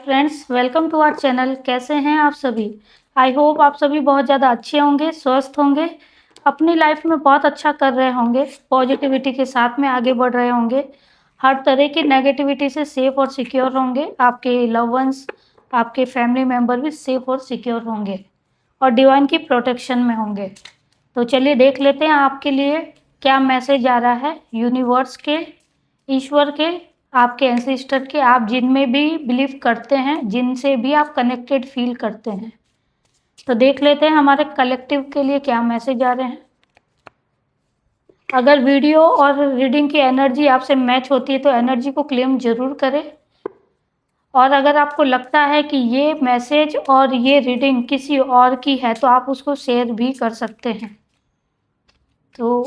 Friends, welcome to our channel. कैसे हैं आप सभी? आई होप आप सभी बहुत ज़्यादा अच्छे होंगे, स्वस्थ होंगे, अपनी लाइफ में बहुत अच्छा कर रहे होंगे, पॉजिटिविटी के साथ में आगे बढ़ रहे होंगे, हर तरह की नेगेटिविटी से सेफ और सिक्योर होंगे। आपके लव वंस, आपके फैमिली मेम्बर भी सेफ और सिक्योर होंगे और डिवाइन की प्रोटेक्शन में होंगे। तो चलिए देख लेते हैं आपके लिए क्या मैसेज आ रहा है यूनिवर्स के, ईश्वर के, आपके एंसेस्टर के, आप जिनमें भी बिलीव करते हैं, जिनसे भी आप कनेक्टेड फील करते हैं। तो देख लेते हैं हमारे कलेक्टिव के लिए क्या मैसेज आ रहे हैं। अगर वीडियो और रीडिंग की एनर्जी आपसे मैच होती है तो एनर्जी को क्लेम जरूर करें। और अगर आपको लगता है कि ये मैसेज और ये रीडिंग किसी और की है तो आप उसको शेयर भी कर सकते हैं। तो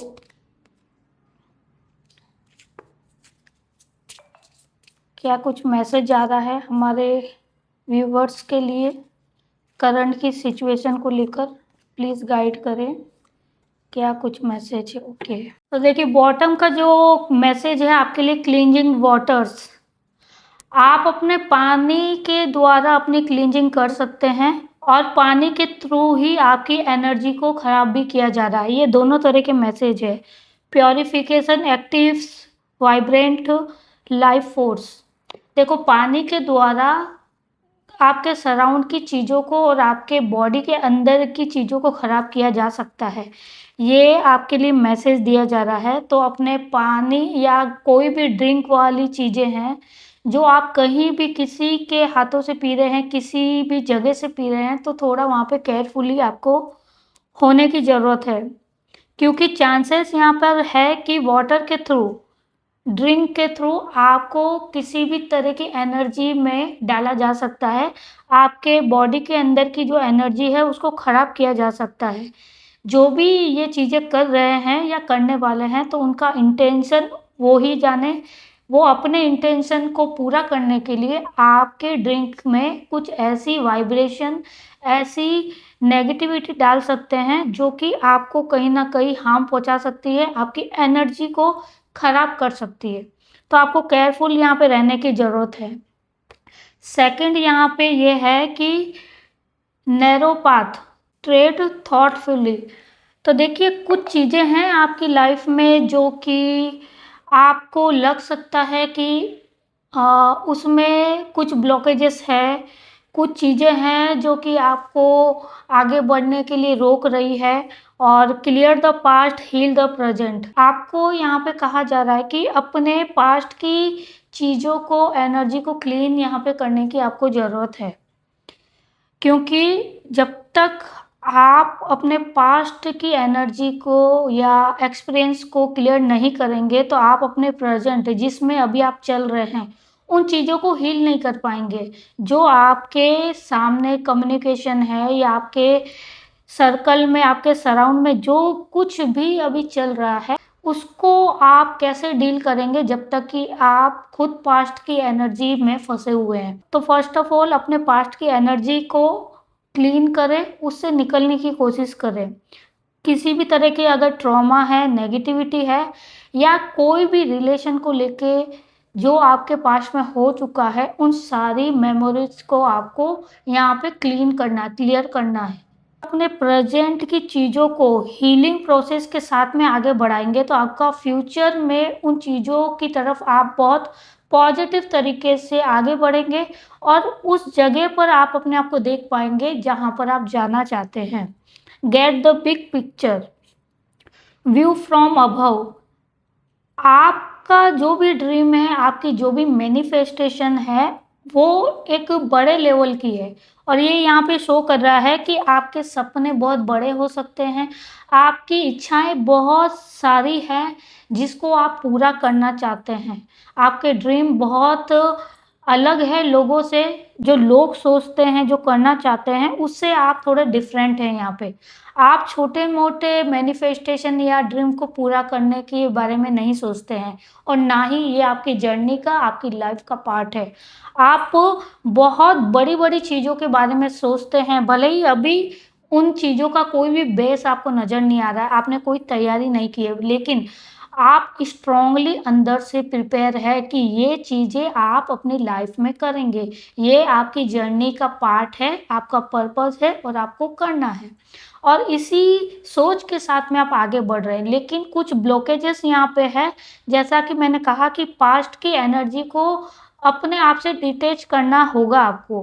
क्या कुछ मैसेज आ रहा है हमारे व्यूवर्स के लिए करंट की सिचुएशन को लेकर? प्लीज़ गाइड करें, क्या कुछ मैसेज है। ओके, तो देखिए बॉटम का जो मैसेज है आपके लिए, क्लींजिंग वाटर्स। आप अपने पानी के द्वारा अपनी क्लींजिंग कर सकते हैं और पानी के थ्रू ही आपकी एनर्जी को ख़राब भी किया जा रहा है। ये दोनों तरह के मैसेज है। Purification, active, vibrant, life force. देखो, पानी के द्वारा आपके सराउंड की चीज़ों को और आपके बॉडी के अंदर की चीज़ों को ख़राब किया जा सकता है। ये आपके लिए मैसेज दिया जा रहा है। तो अपने पानी या कोई भी ड्रिंक वाली चीज़ें हैं जो आप कहीं भी किसी के हाथों से पी रहे हैं, किसी भी जगह से पी रहे हैं, तो थोड़ा वहाँ पे केयरफुली आपको होने की ज़रूरत है। क्योंकि चांसेस यहाँ पर है कि वाटर के थ्रू, ड्रिंक के थ्रू आपको किसी भी तरह की एनर्जी में डाला जा सकता है। आपके बॉडी के अंदर की जो एनर्जी है उसको ख़राब किया जा सकता है। जो भी ये चीज़ें कर रहे हैं या करने वाले हैं तो उनका इंटेंशन वो ही जाने। वो अपने इंटेंशन को पूरा करने के लिए आपके ड्रिंक में कुछ ऐसी वाइब्रेशन, ऐसी नेगेटिविटी डाल सकते हैं जो कि आपको कहीं ना कहीं हार्म पहुंचा सकती है, आपकी एनर्जी को खराब कर सकती है। तो आपको केयरफुल यहाँ पे रहने की ज़रूरत है। सेकंड यहाँ पे ये है कि नैरो पाथ, ट्रेड थॉटफुली। तो देखिए, कुछ चीज़ें हैं आपकी लाइफ में जो कि आपको लग सकता है कि उसमें कुछ ब्लॉकेजेस है, कुछ चीज़ें हैं जो कि आपको आगे बढ़ने के लिए रोक रही है। और clear the past, heal the present. आपको यहाँ पे कहा जा रहा है कि अपने पास्ट की चीज़ों को, एनर्जी को क्लीन यहाँ पे करने की आपको ज़रूरत है। क्योंकि जब तक आप अपने पास्ट की एनर्जी को या एक्सपीरियंस को क्लियर नहीं करेंगे तो आप अपने प्रेजेंट, जिसमें अभी आप चल रहे हैं, उन चीज़ों को हील नहीं कर पाएंगे। जो आपके सामने कम्युनिकेशन है या आपके सर्कल में, आपके सराउंड में जो कुछ भी अभी चल रहा है, उसको आप कैसे डील करेंगे जब तक कि आप खुद पास्ट की एनर्जी में फंसे हुए हैं। तो फर्स्ट ऑफ ऑल अपने पास्ट की एनर्जी को क्लीन करें, उससे निकलने की कोशिश करें। किसी भी तरह के अगर ट्रॉमा है, नेगेटिविटी है या कोई भी रिलेशन को लेके जो आपके पास में हो चुका है, उन सारी मेमोरीज को आपको यहाँ पे क्लीन करना, क्लियर करना है। अपने प्रेजेंट की चीज़ों को हीलिंग प्रोसेस के साथ में आगे बढ़ाएंगे तो आपका फ्यूचर में उन चीज़ों की तरफ आप बहुत पॉजिटिव तरीके से आगे बढ़ेंगे और उस जगह पर आप अपने आप को देख पाएंगे जहां पर आप जाना चाहते हैं। Get the big picture, view from above. आपका जो भी ड्रीम है, आपकी जो भी मैनिफेस्टेशन है, वो एक बड़े लेवल की है। और ये यहाँ पे शो कर रहा है कि आपके सपने बहुत बड़े हो सकते हैं, आपकी इच्छाएं बहुत सारी हैं जिसको आप पूरा करना चाहते हैं। आपके ड्रीम बहुत अलग है लोगों से, जो लोग सोचते हैं, जो करना चाहते हैं, उससे आप थोड़े डिफरेंट हैं। यहाँ पे आप छोटे मोटे मैनिफेस्टेशन या ड्रीम को पूरा करने के बारे में नहीं सोचते हैं और ना ही ये आपकी जर्नी का, आपकी लाइफ का पार्ट है। आप बहुत बड़ी बड़ी चीज़ों के बारे में सोचते हैं, भले ही अभी उन चीज़ों का कोई भी बेस आपको नज़र नहीं आ रहा है, आपने कोई तैयारी नहीं की है, लेकिन आप स्ट्रॉन्गली अंदर से प्रिपेयर है कि ये चीज़ें आप अपनी लाइफ में करेंगे। ये आपकी जर्नी का पार्ट है, आपका पर्पस है और आपको करना है। और इसी सोच के साथ में आप आगे बढ़ रहे हैं, लेकिन कुछ ब्लॉकेजेस यहाँ पे है। जैसा कि मैंने कहा कि पास्ट की एनर्जी को अपने आप से डिटैच करना होगा आपको,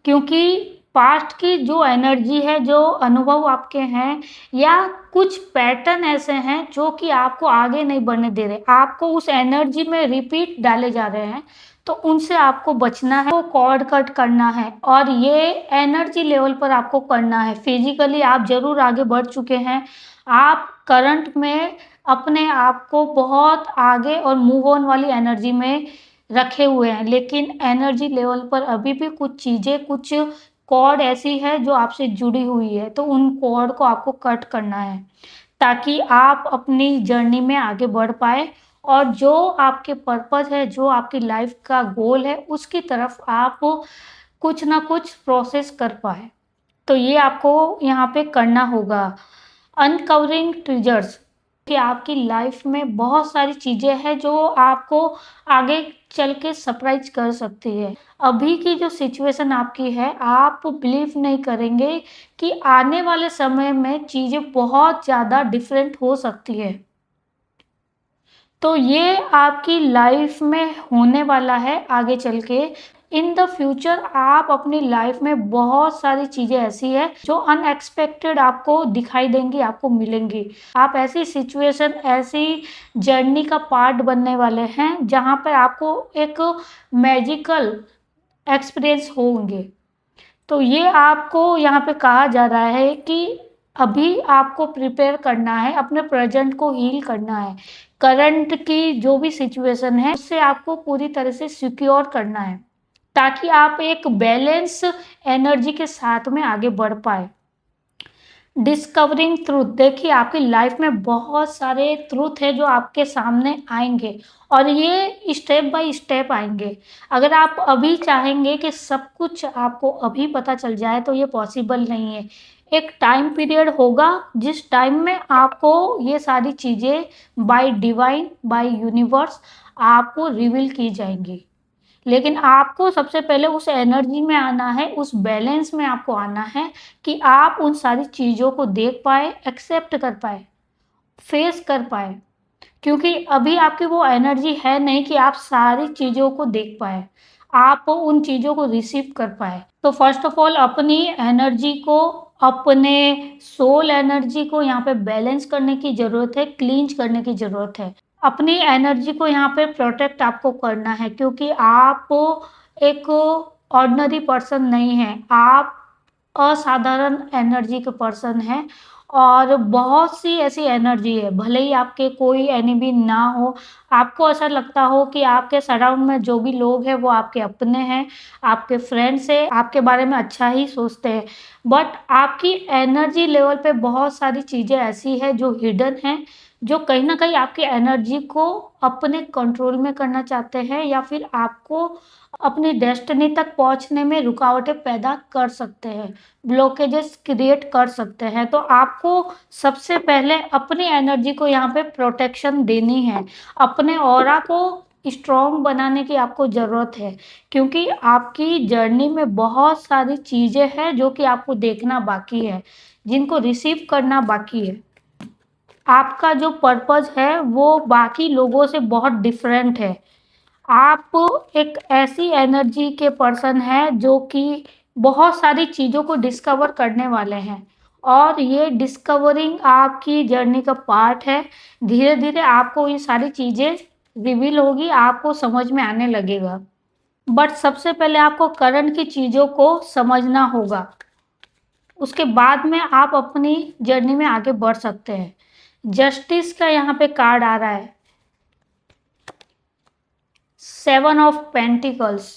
क्योंकि पास्ट की जो एनर्जी है, जो अनुभव आपके हैं या कुछ पैटर्न ऐसे हैं जो कि आपको आगे नहीं बढ़ने दे रहे, आपको उस एनर्जी में रिपीट डाले जा रहे हैं, तो उनसे आपको बचना है, वो कॉर्ड कट करना है और ये एनर्जी लेवल पर आपको करना है। फिजिकली आप जरूर आगे बढ़ चुके हैं, आप करंट में अपने आप को बहुत आगे और मूव ऑन वाली एनर्जी में रखे हुए हैं, लेकिन एनर्जी लेवल पर अभी भी कुछ चीज़ें, कुछ कॉर्ड ऐसी है जो आपसे जुड़ी हुई है, तो उन कॉर्ड को आपको कट करना है ताकि आप अपनी जर्नी में आगे बढ़ पाए और जो आपके पर्पस है, जो आपकी लाइफ का गोल है, उसकी तरफ आप कुछ ना कुछ प्रोसेस कर पाए। तो ये आपको यहाँ पे करना होगा। अनकवरिंग ट्रिगर्स कि आपकी लाइफ में बहुत सारी चीज़ें हैं जो आपको आगे चल के सरप्राइज कर सकती है। अभी की जो सिचुएशन आपकी है, आप बिलीव नहीं करेंगे कि आने वाले समय में चीज़ें बहुत ज़्यादा डिफरेंट हो सकती है। तो ये आपकी लाइफ में होने वाला है आगे चल के। इन द फ्यूचर आप अपनी लाइफ में बहुत सारी चीज़ें ऐसी है जो अनएक्सपेक्टेड आपको दिखाई देंगी, आपको मिलेंगी। आप ऐसी सिचुएशन, ऐसी जर्नी का पार्ट बनने वाले हैं जहाँ पर आपको एक मैजिकल एक्सपीरियंस होंगे। तो ये आपको यहाँ पे कहा जा रहा है कि अभी आपको प्रिपेयर करना है, अपने प्रेजेंट को हील करना है। करंट की जो भी सिचुएशन है उससे आपको पूरी तरह से सिक्योर करना है ताकि आप एक बैलेंस एनर्जी के साथ में आगे बढ़ पाए। डिस्कवरिंग ट्रूथ, देखिए आपकी लाइफ में बहुत सारे ट्रूथ है जो आपके सामने आएंगे और ये स्टेप बाय स्टेप आएंगे। अगर आप अभी चाहेंगे कि सब कुछ आपको अभी पता चल जाए तो ये पॉसिबल नहीं है। एक टाइम पीरियड होगा जिस टाइम में आपको ये सारी चीज़ें बाय डिवाइन, बाय यूनिवर्स आपको रिवील की जाएंगी, लेकिन आपको सबसे पहले उस एनर्जी में आना है, उस बैलेंस में आपको आना है कि आप उन सारी चीज़ों को देख पाए, एक्सेप्ट कर पाए, फेस कर पाए। क्योंकि अभी आपकी वो एनर्जी है नहीं कि आप सारी चीज़ों को देख पाए, आप उन चीज़ों को रिसीव कर पाए। तो फर्स्ट ऑफ ऑल अपनी एनर्जी को, अपने सोल एनर्जी को यहाँ पे बैलेंस करने की ज़रूरत है, क्लींज करने की ज़रूरत है। अपनी एनर्जी को यहाँ पे प्रोटेक्ट आपको करना है, क्योंकि आप एक ऑर्डिनरी पर्सन नहीं हैं, आप असाधारण एनर्जी के पर्सन हैं और बहुत सी ऐसी एनर्जी है। भले ही आपके कोई एनिमी ना हो, आपको ऐसा लगता हो कि आपके सराउंड में जो भी लोग हैं वो आपके अपने हैं, आपके फ्रेंड्स हैं, आपके बारे में अच्छा ही सोचते हैं, बट आपकी एनर्जी लेवल पे बहुत सारी चीज़ें ऐसी है जो हिडन हैं, जो कहीं ना कहीं आपकी एनर्जी को अपने कंट्रोल में करना चाहते हैं या फिर आपको अपनी डेस्टिनी तक पहुंचने में रुकावटें पैदा कर सकते हैं, ब्लॉकेजेस क्रिएट कर सकते हैं। तो आपको सबसे पहले अपनी एनर्जी को यहाँ पे प्रोटेक्शन देनी है, अपने ऑरा को स्ट्रॉन्ग बनाने की आपको ज़रूरत है, क्योंकि आपकी जर्नी में बहुत सारी चीज़ें हैं जो कि आपको देखना बाकी है, जिनको रिसीव करना बाकी है। आपका जो पर्पस है वो बाकी लोगों से बहुत डिफरेंट है। आप एक ऐसी एनर्जी के पर्सन हैं जो कि बहुत सारी चीज़ों को डिस्कवर करने वाले हैं और ये डिस्कवरिंग आपकी जर्नी का पार्ट है। धीरे धीरे आपको ये सारी चीज़ें रिवील होगी, आपको समझ में आने लगेगा, बट सबसे पहले आपको करंट की चीज़ों को समझना होगा, उसके बाद में आप अपनी जर्नी में आगे बढ़ सकते हैं। जस्टिस का यहाँ पे कार्ड आ रहा है, 7 ऑफ पेंटिकल्स।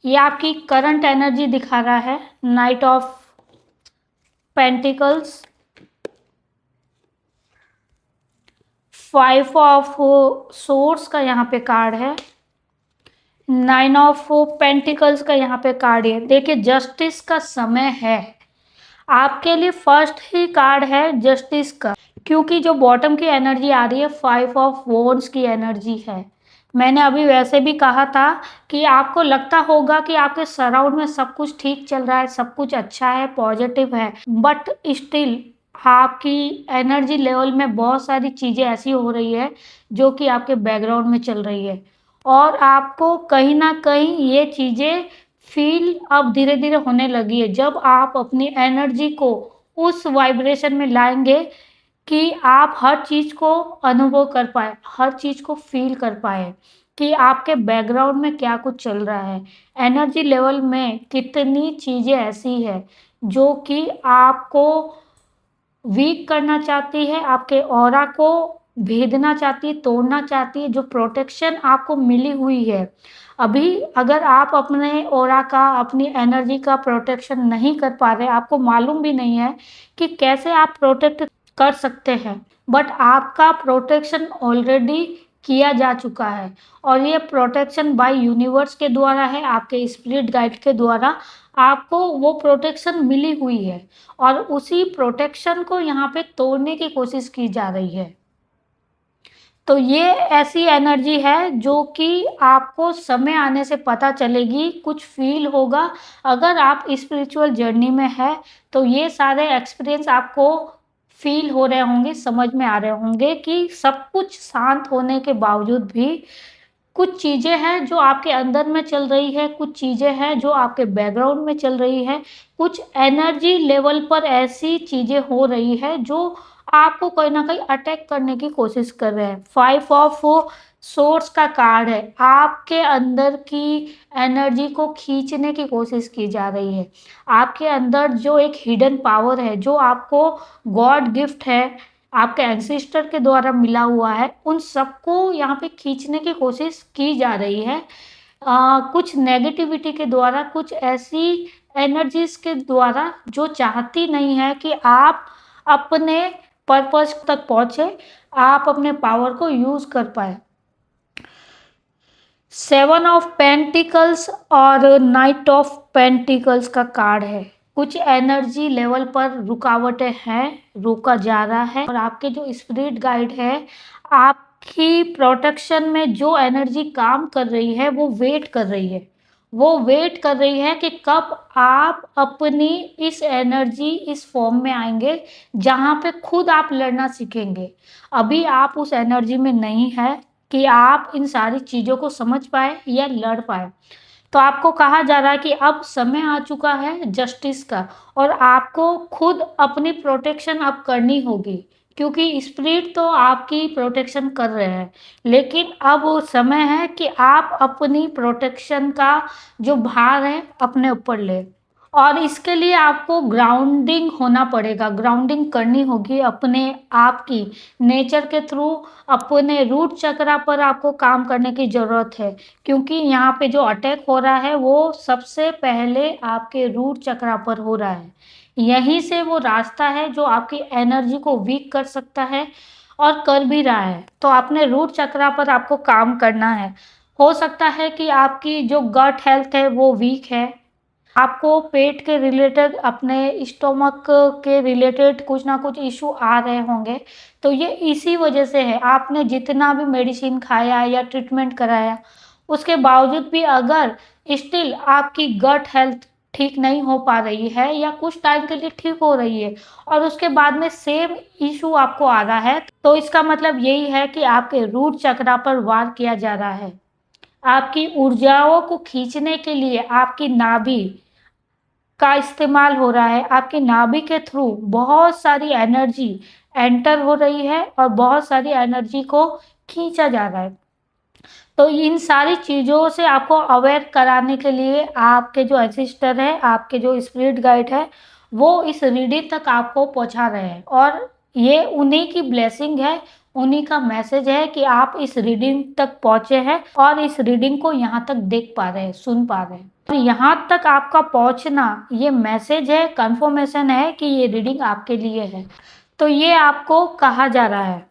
ये आपकी करंट एनर्जी दिखा रहा है। Night of pentacles, 5 of source का यहाँ पे कार्ड है। नाइन ऑफ पेंटिकल्स का यहाँ पे कार्ड है। देखिए जस्टिस का समय है आपके लिए। फर्स्ट ही कार्ड है जस्टिस का, क्योंकि जो बॉटम की एनर्जी आ रही है 5 ऑफ वॉन्ड्स की एनर्जी है। मैंने अभी वैसे भी कहा था कि आपको लगता होगा कि आपके सराउंड में सब कुछ ठीक चल रहा है, सब कुछ अच्छा है, पॉजिटिव है, बट स्टिल आपकी एनर्जी लेवल में बहुत सारी चीज़ें ऐसी हो रही है जो कि आपके बैकग्राउंड में चल रही है, और आपको कहीं ना कहीं ये चीज़ें फील अब धीरे धीरे होने लगी है। जब आप अपनी एनर्जी को उस वाइब्रेशन में लाएंगे कि आप हर चीज़ को अनुभव कर पाए, हर चीज़ को फील कर पाए कि आपके बैकग्राउंड में क्या कुछ चल रहा है, एनर्जी लेवल में कितनी चीज़ें ऐसी है जो कि आपको वीक करना चाहती है, आपके ऑरा को भेदना चाहती है, तोड़ना चाहती है। जो प्रोटेक्शन आपको मिली हुई है अभी, अगर आप अपने ऑरा का, अपनी एनर्जी का प्रोटेक्शन नहीं कर पा रहे, आपको मालूम भी नहीं है कि कैसे आप प्रोटेक्ट कर सकते हैं, बट आपका प्रोटेक्शन ऑलरेडी किया जा चुका है, और ये प्रोटेक्शन बाय यूनिवर्स के द्वारा है, आपके स्पिरिट गाइड के द्वारा आपको वो प्रोटेक्शन मिली हुई है, और उसी प्रोटेक्शन को यहाँ पे तोड़ने की कोशिश की जा रही है। तो ये ऐसी एनर्जी है जो कि आपको समय आने से पता चलेगी, कुछ फील होगा। अगर आप स्पिरिचुअल जर्नी में है तो ये सारे एक्सपीरियंस आपको फील हो रहे होंगे, समझ में आ रहे होंगे कि सब कुछ शांत होने के बावजूद भी कुछ चीज़ें हैं जो आपके अंदर में चल रही है, कुछ चीज़ें हैं जो आपके बैकग्राउंड में चल रही है, कुछ एनर्जी लेवल पर ऐसी चीज़ें हो रही है जो आपको कहीं ना कहीं अटैक करने की कोशिश कर रहे हैं। 5 ऑफ सोर्स का कार्ड है, आपके अंदर की एनर्जी को खींचने की कोशिश की जा रही है। आपके अंदर जो एक हिडन पावर है, जो आपको गॉड गिफ्ट है, आपके एंसेस्टर के द्वारा मिला हुआ है, उन सबको यहाँ पे खींचने की कोशिश की जा रही है। कुछ नेगेटिविटी के द्वारा, कुछ ऐसी एनर्जीज के द्वारा जो चाहती नहीं है कि आप अपने पर्पस तक पहुंचे, आप अपने पावर को यूज कर पाए। 7 ऑफ पेंटिकल्स और नाइट ऑफ पेंटिकल्स का कार्ड है। कुछ एनर्जी लेवल पर रुकावटें हैं, रोका जा रहा है, और आपके जो स्पिरिट गाइड है, आपकी प्रोटेक्शन में जो एनर्जी काम कर रही है वो वेट कर रही है। वो वेट कर रही है कि कब आप अपनी इस एनर्जी, इस फॉर्म में आएंगे जहाँ पे खुद आप लड़ना सीखेंगे। अभी आप उस एनर्जी में नहीं है कि आप इन सारी चीज़ों को समझ पाए या लड़ पाए। तो आपको कहा जा रहा है कि अब समय आ चुका है जस्टिस का, और आपको खुद अपनी प्रोटेक्शन अब करनी होगी, क्योंकि स्पिरिट तो आपकी प्रोटेक्शन कर रहे हैं, लेकिन अब वो समय है कि आप अपनी प्रोटेक्शन का जो भार है अपने ऊपर ले। और इसके लिए आपको ग्राउंडिंग होना पड़ेगा, ग्राउंडिंग करनी होगी अपने आप की, नेचर के थ्रू अपने रूट चक्रा पर आपको काम करने की ज़रूरत है, क्योंकि यहाँ पे जो अटैक हो रहा है वो सबसे पहले आपके रूट चक्रा पर हो रहा है। यहीं से वो रास्ता है जो आपकी एनर्जी को वीक कर सकता है, और कर भी रहा है। तो अपने रूट चक्रा पर आपको काम करना है। हो सकता है कि आपकी जो गट हेल्थ है वो वीक है, आपको पेट के रिलेटेड, अपने स्टोमक के रिलेटेड कुछ ना कुछ इशू आ रहे होंगे, तो ये इसी वजह से है। आपने जितना भी मेडिसिन खाया या ट्रीटमेंट कराया, उसके बावजूद भी अगर स्टिल आपकी गट हेल्थ ठीक नहीं हो पा रही है, या कुछ टाइम के लिए ठीक हो रही है और उसके बाद में सेम इशू आपको आ रहा है, तो इसका मतलब यही है कि आपके रूट चक्रा पर वार किया जा रहा है। आपकी ऊर्जाओं को खींचने के लिए आपकी नाभि का इस्तेमाल हो रहा है। आपकी नाभि के थ्रू बहुत सारी एनर्जी एंटर हो रही है और बहुत सारी एनर्जी को खींचा जा रहा है। तो इन सारी चीज़ों से आपको अवेयर कराने के लिए आपके जो असिस्टर है, आपके जो स्पिरिट गाइड है, वो इस रीडिंग तक आपको पहुंचा रहे हैं, और ये उन्हीं की ब्लेसिंग है, उन्हीं का मैसेज है कि आप इस रीडिंग तक पहुंचे हैं और इस रीडिंग को यहाँ तक देख पा रहे हैं, सुन पा रहे हैं। और यहाँ तक आपका पहुंचना ये मैसेज है, कंफर्मेशन है कि ये रीडिंग आपके लिए है। तो ये आपको कहा जा रहा है।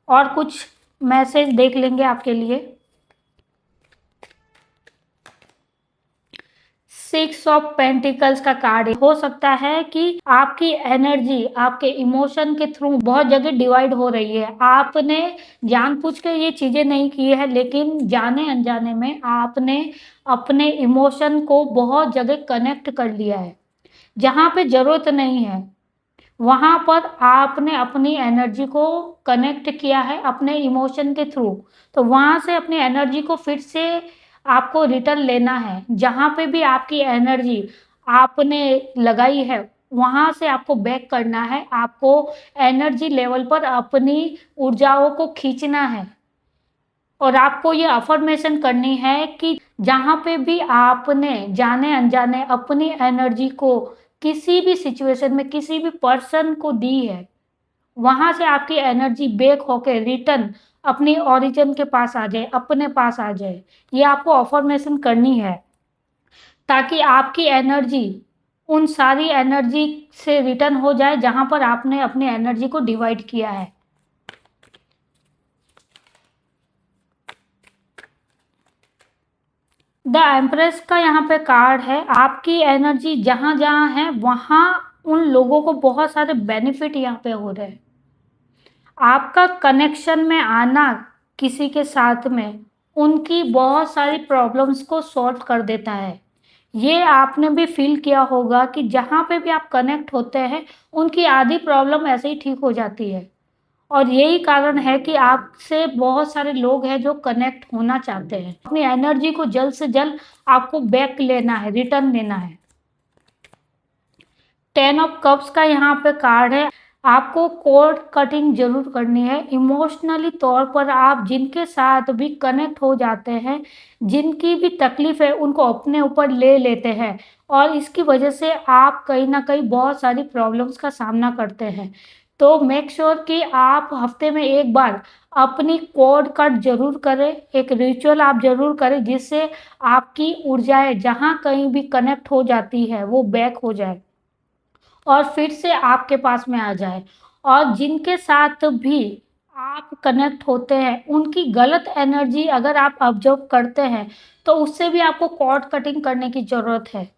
और कुछ मैसेज देख लेंगे आपके लिए। सिक्स ऑफ पेंटिकल्स का कार्ड हो सकता है कि आपकी एनर्जी आपके इमोशन के थ्रू बहुत जगह डिवाइड हो रही है। आपने जानबूझ के ये चीजें नहीं की है, लेकिन जाने अनजाने में आपने अपने इमोशन को बहुत जगह कनेक्ट कर लिया है। जहां पे जरूरत नहीं है वहां पर आपने अपनी एनर्जी को कनेक्ट किया है अपने इमोशन के थ्रू। तो वहां से अपनी एनर्जी को फिर से आपको रिटर्न लेना है। जहां पे भी आपकी एनर्जी आपने लगाई है वहां से आपको बैक करना है। आपको एनर्जी लेवल पर अपनी ऊर्जाओं को खींचना है और आपको ये अफर्मेशन करनी है कि जहां पे भी आपने जाने अनजाने अपनी एनर्जी को किसी भी सिचुएशन में किसी भी पर्सन को दी है, वहां से आपकी एनर्जी बैक होके रिटर्न अपनी ओरिजिन के पास आ जाए, अपने पास आ जाए। ये आपको अफर्मेशन करनी है ताकि आपकी एनर्जी उन सारी एनर्जी से रिटर्न हो जाए जहां पर आपने अपनी एनर्जी को डिवाइड किया है। द एम्प्रेस का यहाँ पे कार्ड है। आपकी एनर्जी जहां जहां है वहां उन लोगों को बहुत सारे बेनिफिट यहाँ पे हो रहे हैं। आपका कनेक्शन में आना किसी के साथ में उनकी बहुत सारी प्रॉब्लम्स को सॉल्व कर देता है। ये आपने भी फील किया होगा कि जहाँ पे भी आप कनेक्ट होते हैं उनकी आधी प्रॉब्लम ऐसे ही ठीक हो जाती है। और यही कारण है कि आपसे बहुत सारे लोग हैं जो कनेक्ट होना चाहते हैं। अपनी एनर्जी को जल्द से जल्द आपको बैक लेना है, रिटर्न लेना है। 10 ऑफ कप्स का यहाँ पे कार्ड है। आपको कॉर्ड कटिंग जरूर करनी है। इमोशनली तौर पर आप जिनके साथ भी कनेक्ट हो जाते हैं, जिनकी भी तकलीफ है उनको अपने ऊपर ले लेते हैं और इसकी वजह से आप कहीं ना कहीं बहुत सारी प्रॉब्लम्स का सामना करते हैं। तो मेक श्योर कि आप हफ्ते में एक बार अपनी कॉर्ड कट जरूर करें। एक रिचुअल आप जरूर करें जिससे आपकी ऊर्जाएं जहाँ कहीं भी कनेक्ट हो जाती है वो बैक हो जाए और फिर से आपके पास में आ जाए। और जिनके साथ भी आप कनेक्ट होते हैं उनकी गलत एनर्जी अगर आप ऑब्जर्व करते हैं तो उससे भी आपको कॉर्ड कटिंग करने की ज़रूरत है।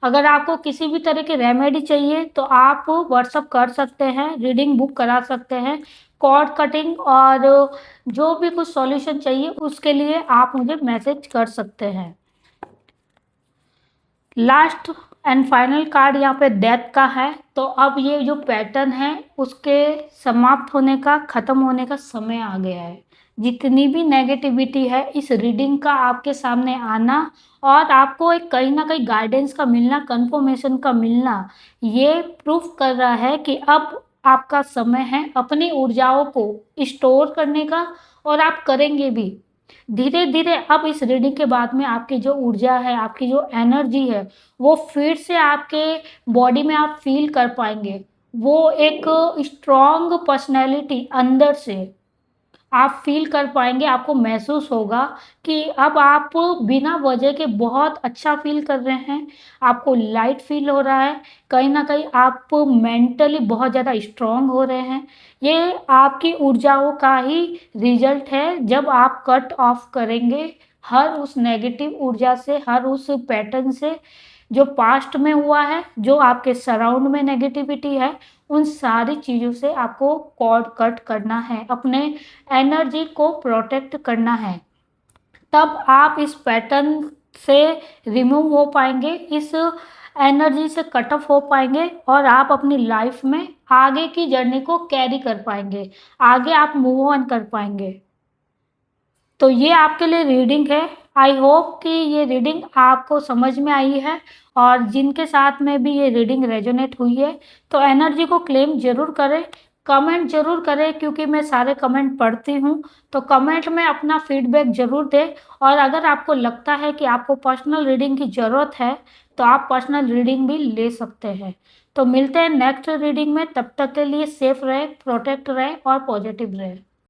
अगर आपको किसी भी तरह की रेमेडी चाहिए तो आप व्हाट्सअप कर सकते हैं, रीडिंग बुक करा सकते हैं। कॉर्ड कटिंग और जो भी कुछ सॉल्यूशन चाहिए उसके लिए आप मुझे मैसेज कर सकते हैं। लास्ट एंड फाइनल कार्ड यहाँ पे डेथ का है। तो अब ये जो पैटर्न है उसके समाप्त होने का, खत्म होने का समय आ गया है। जितनी भी नेगेटिविटी है इस रीडिंग का आपके सामने आना और आपको एक कहीं ना कहीं गाइडेंस का मिलना, कंफर्मेशन का मिलना, ये प्रूफ कर रहा है कि अब आपका समय है अपनी ऊर्जाओं को स्टोर करने का और आप करेंगे भी। धीरे धीरे अब इस रीडिंग के बाद में आपकी जो ऊर्जा है, आपकी जो एनर्जी है वो फिर से आपके बॉडी में आप फील कर पाएंगे। वो एक स्ट्रॉन्ग पर्सनैलिटी अंदर से आप फील कर पाएंगे। आपको महसूस होगा कि अब आप बिना वजह के बहुत अच्छा फील कर रहे हैं। आपको लाइट फील हो रहा है। कहीं ना कहीं आप मेंटली बहुत ज़्यादा स्ट्रांग हो रहे हैं। ये आपकी ऊर्जाओं का ही रिजल्ट है। जब आप कट ऑफ करेंगे हर उस नेगेटिव ऊर्जा से, हर उस पैटर्न से जो पास्ट में हुआ है, जो आपके सराउंड में नेगेटिविटी है, उन सारी चीज़ों से आपको कॉर्ड कट करना है, अपने एनर्जी को प्रोटेक्ट करना है। तब आप इस पैटर्न से रिमूव हो पाएंगे, इस एनर्जी से कट ऑफ हो पाएंगे और आप अपनी लाइफ में आगे की जर्नी को कैरी कर पाएंगे, आगे आप मूव ऑन कर पाएंगे। तो ये आपके लिए रीडिंग है। आई होप कि ये रीडिंग आपको समझ में आई है और जिनके साथ में भी ये रीडिंग रेजोनेट हुई है तो एनर्जी को क्लेम जरूर करें, कमेंट जरूर करें क्योंकि मैं सारे कमेंट पढ़ती हूँ। तो कमेंट में अपना फीडबैक जरूर दें और अगर आपको लगता है कि आपको पर्सनल रीडिंग की ज़रूरत है तो आप पर्सनल रीडिंग भी ले सकते हैं। तो मिलते हैं नेक्स्ट रीडिंग में। तब तक के लिए सेफ रहे, प्रोटेक्ट रहे और पॉजिटिव रहे।